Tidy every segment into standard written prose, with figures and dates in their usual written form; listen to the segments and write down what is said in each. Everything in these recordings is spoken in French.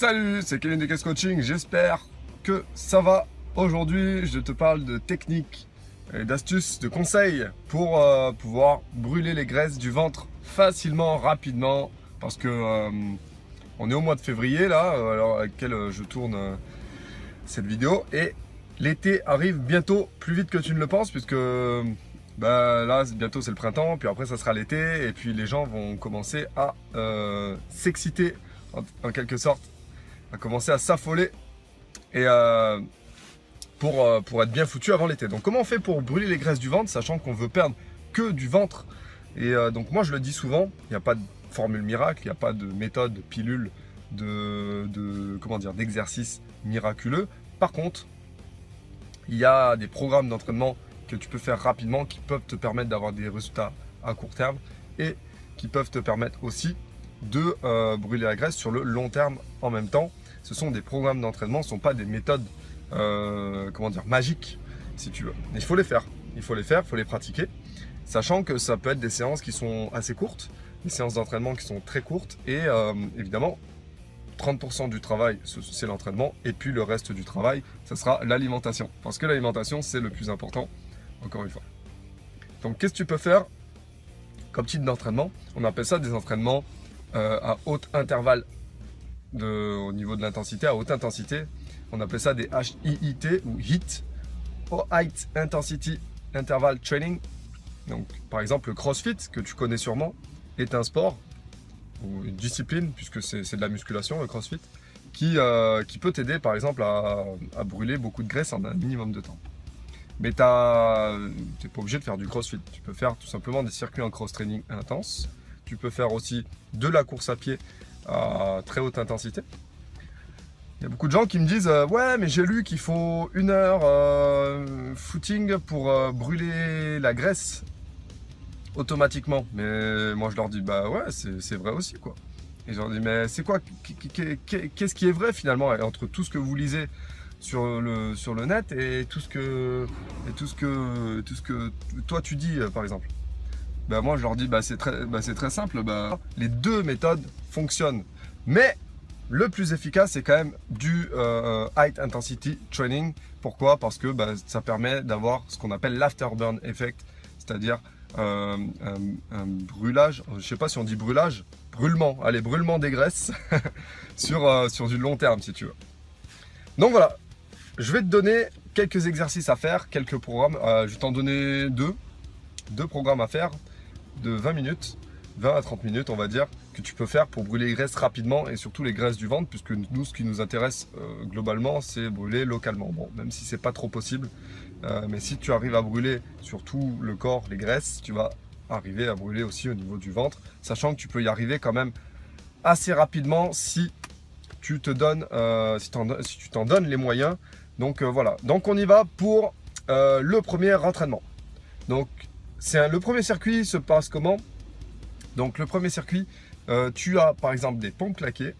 Salut, c'est Kevin de Caisse Coaching, j'espère que ça va. Aujourd'hui, je te parle de techniques, d'astuces, de conseils pour pouvoir brûler les graisses du ventre facilement, rapidement. Parce que on est au mois de février là, alors à laquelle je tourne cette vidéo. Et l'été arrive bientôt, plus vite que tu ne le penses, puisque là, bientôt c'est le printemps, puis après ça sera l'été, et puis les gens vont commencer à s'exciter, en quelque sorte, à commencer à s'affoler, et pour être bien foutu avant l'été. Donc comment on fait pour brûler les graisses du ventre, sachant qu'on veut perdre que du ventre? Et donc moi je le dis souvent, il n'y a pas de formule miracle, il n'y a pas de méthode, de pilule, d'exercice miraculeux. Par contre, il y a des programmes d'entraînement que tu peux faire rapidement qui peuvent te permettre d'avoir des résultats à court terme et qui peuvent te permettre aussi de brûler la graisse sur le long terme en même temps. Ce sont des programmes d'entraînement, ce ne sont pas des méthodes magiques, si tu veux. Mais il faut les faire, il faut les pratiquer, sachant que ça peut être des séances qui sont assez courtes, des séances d'entraînement qui sont très courtes et évidemment 30% du travail c'est l'entraînement et puis le reste du travail ça sera l'alimentation, parce que l'alimentation c'est le plus important, encore une fois. Donc qu'est-ce que tu peux faire comme type d'entraînement? On appelle ça des entraînements à haute intervalle, au niveau de l'intensité, à haute intensité. On appelle ça des HIIT ou HIIT, High Intensity Interval Training. Donc par exemple le CrossFit, que tu connais sûrement, est un sport ou une discipline, puisque c'est de la musculation, le CrossFit, qui peut t'aider par exemple à brûler beaucoup de graisse en un minimum de temps. Mais tu n'es pas obligé de faire du CrossFit. Tu peux faire tout simplement des circuits en cross-training intense. Tu peux faire aussi de la course à pied à très haute intensité. Il y a beaucoup de gens qui me disent ouais, mais j'ai lu qu'il faut 1 heure footing pour brûler la graisse automatiquement. Mais moi je leur dis bah ouais, c'est vrai aussi quoi. Et je leur dis mais c'est quoi, qu'est-ce qui est vrai finalement entre tout ce que vous lisez sur le net et tout ce que toi tu dis par exemple? Ben moi je leur dis c'est très simple, les deux méthodes fonctionnent, mais le plus efficace c'est quand même du high intensity training. Pourquoi? Parce que ça permet d'avoir ce qu'on appelle l'afterburn effect, c'est-à-dire un brûlage, je sais pas si on dit brûlage, brûlement des graisses sur du long terme si tu veux. Donc voilà, je vais te donner quelques exercices à faire, quelques programmes, je vais t'en donner deux programmes à faire de 20 minutes, 20 à 30 minutes on va dire, que tu peux faire pour brûler les graisses rapidement et surtout les graisses du ventre, puisque nous ce qui nous intéresse globalement c'est brûler localement. Bon, même si c'est pas trop possible, mais si tu arrives à brûler sur tout le corps les graisses, tu vas arriver à brûler aussi au niveau du ventre, sachant que tu peux y arriver quand même assez rapidement si tu te donnes, si tu t'en donnes les moyens. Donc voilà, donc on y va pour le premier entraînement. Donc le premier circuit se passe comment? Donc le premier circuit, tu as par exemple des pompes claquées,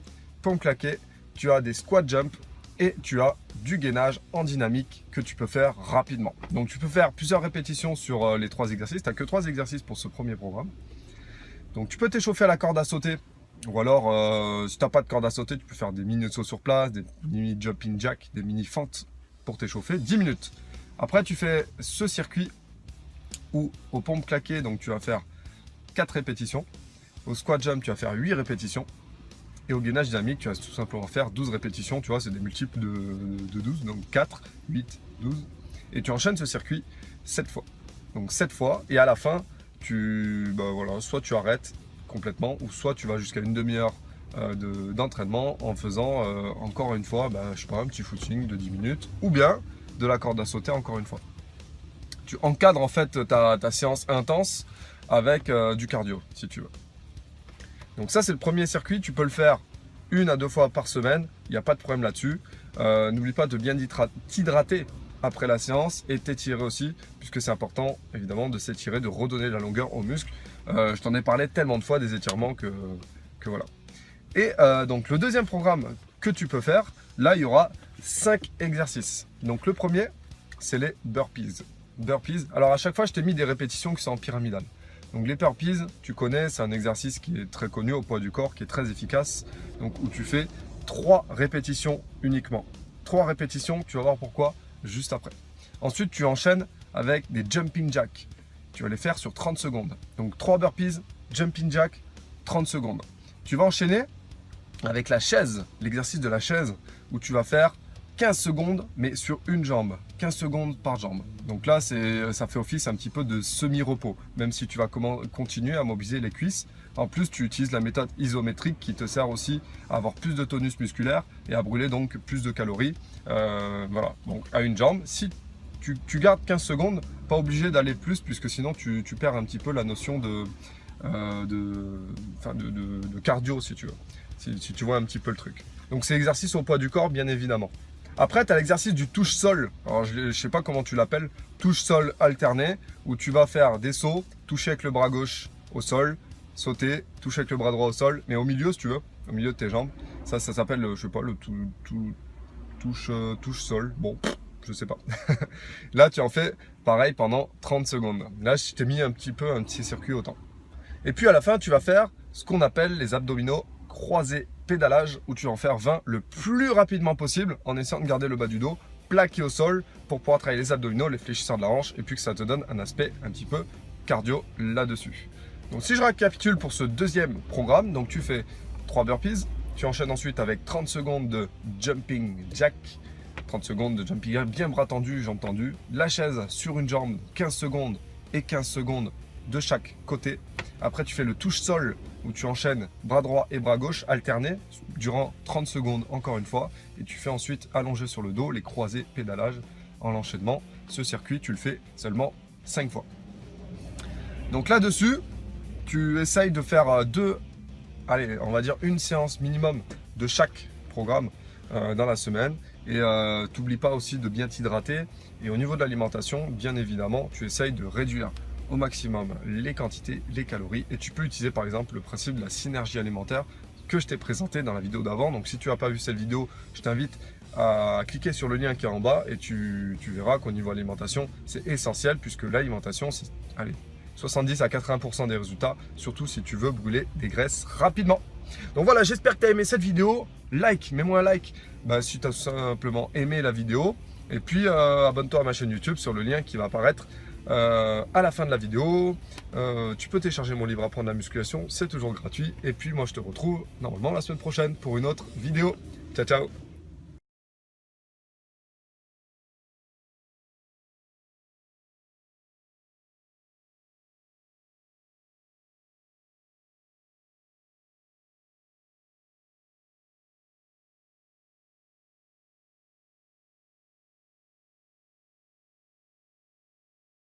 tu as des squat jump et tu as du gainage en dynamique que tu peux faire rapidement. Donc tu peux faire plusieurs répétitions sur les 3 exercices, tu n'as que 3 exercices pour ce premier programme. Donc tu peux t'échauffer à la corde à sauter, ou alors si tu n'as pas de corde à sauter, tu peux faire des mini sauts sur place, des mini jumping jack, des mini fentes pour t'échauffer, 10 minutes. Après tu fais ce circuit où aux pompes claquées, donc tu vas faire 4 répétitions. Au squat jump, tu vas faire 8 répétitions. Et au gainage dynamique, tu vas tout simplement faire 12 répétitions. Tu vois, c'est des multiples de 12. Donc 4, 8, 12. Et tu enchaînes ce circuit 7 fois. Donc 7 fois. Et à la fin, soit tu arrêtes complètement, ou soit tu vas jusqu'à une demi-heure d'entraînement en faisant encore une fois, je sais pas, un petit footing de 10 minutes. Ou bien de la corde à sauter encore une fois. Tu encadres en fait ta séance intense avec du cardio si tu veux. Donc ça c'est le premier circuit, tu peux le faire 1 à 2 fois par semaine, il n'y a pas de problème là-dessus. N'oublie pas de bien t'hydrater après la séance et t'étirer aussi, puisque c'est important évidemment de s'étirer, de redonner de la longueur aux muscles. Je t'en ai parlé tellement de fois des étirements que voilà. Et donc le deuxième programme que tu peux faire, là il y aura 5 exercices. Donc le premier c'est les burpees. Alors à chaque fois je t'ai mis des répétitions qui sont en pyramidale. Donc les burpees, tu connais, c'est un exercice qui est très connu au poids du corps, qui est très efficace, donc où tu fais 3 répétitions uniquement. 3 répétitions, tu vas voir pourquoi juste après. Ensuite, tu enchaînes avec des jumping jacks. Tu vas les faire sur 30 secondes. Donc 3 burpees, jumping jack, 30 secondes. Tu vas enchaîner avec la chaise, l'exercice de la chaise, où tu vas faire 15 secondes, mais sur une jambe. 15 secondes par jambe. Donc là, ça fait office un petit peu de semi-repos, même si tu vas continuer à mobiliser les cuisses. En plus, tu utilises la méthode isométrique qui te sert aussi à avoir plus de tonus musculaire et à brûler donc plus de calories. Voilà, donc à une jambe. Si tu gardes 15 secondes, pas obligé d'aller plus, puisque sinon tu perds un petit peu la notion de cardio, si tu veux. Si tu vois un petit peu le truc. Donc c'est l'exercice au poids du corps, bien évidemment. Après, tu as l'exercice du touche-sol. Alors, je ne sais pas comment tu l'appelles. Touche-sol alterné, où tu vas faire des sauts, toucher avec le bras gauche au sol, sauter, toucher avec le bras droit au sol, mais au milieu, si tu veux, au milieu de tes jambes. Ça s'appelle, je sais pas, le touche-sol. Bon, je sais pas. Là, tu en fais pareil pendant 30 secondes. Là, je t'ai mis un petit circuit autant. Et puis, à la fin, tu vas faire ce qu'on appelle les abdominaux croisés pédalage, où tu vas en faire 20 le plus rapidement possible en essayant de garder le bas du dos plaqué au sol pour pouvoir travailler les abdominaux, les fléchisseurs de la hanche, et puis que ça te donne un aspect un petit peu cardio là-dessus. Donc si je récapitule pour ce deuxième programme, donc tu fais 3 burpees, tu enchaînes ensuite avec 30 secondes de jumping jack, 30 secondes de jumping jack, bien bras tendus, jambes tendues, la chaise sur une jambe, 15 secondes et 15 secondes de chaque côté. Après, tu fais le touche-sol où tu enchaînes bras droit et bras gauche alternés durant 30 secondes encore une fois. Et tu fais ensuite allongé sur le dos, les croisés pédalage en l'enchaînement. Ce circuit, tu le fais seulement 5 fois. Donc là-dessus, tu essayes de faire on va dire une séance minimum de chaque programme dans la semaine. Et t'oublie pas aussi de bien t'hydrater. Et au niveau de l'alimentation, bien évidemment, tu essayes de réduire au maximum les quantités, les calories, et tu peux utiliser par exemple le principe de la synergie alimentaire que je t'ai présenté dans la vidéo d'avant. Donc si tu n'as pas vu cette vidéo, je t'invite à cliquer sur le lien qui est en bas et tu verras qu'au niveau alimentation, c'est essentiel, puisque l'alimentation, c'est 70 à 80% des résultats, surtout si tu veux brûler des graisses rapidement. Donc voilà, j'espère que tu as aimé cette vidéo. Like, mets-moi un like si tu as tout simplement aimé la vidéo, et puis abonne-toi à ma chaîne YouTube sur le lien qui va apparaître à la fin de la vidéo. Tu peux télécharger mon livre Apprendre la musculation, c'est toujours gratuit. Et puis moi je te retrouve normalement la semaine prochaine pour une autre vidéo. Ciao ciao.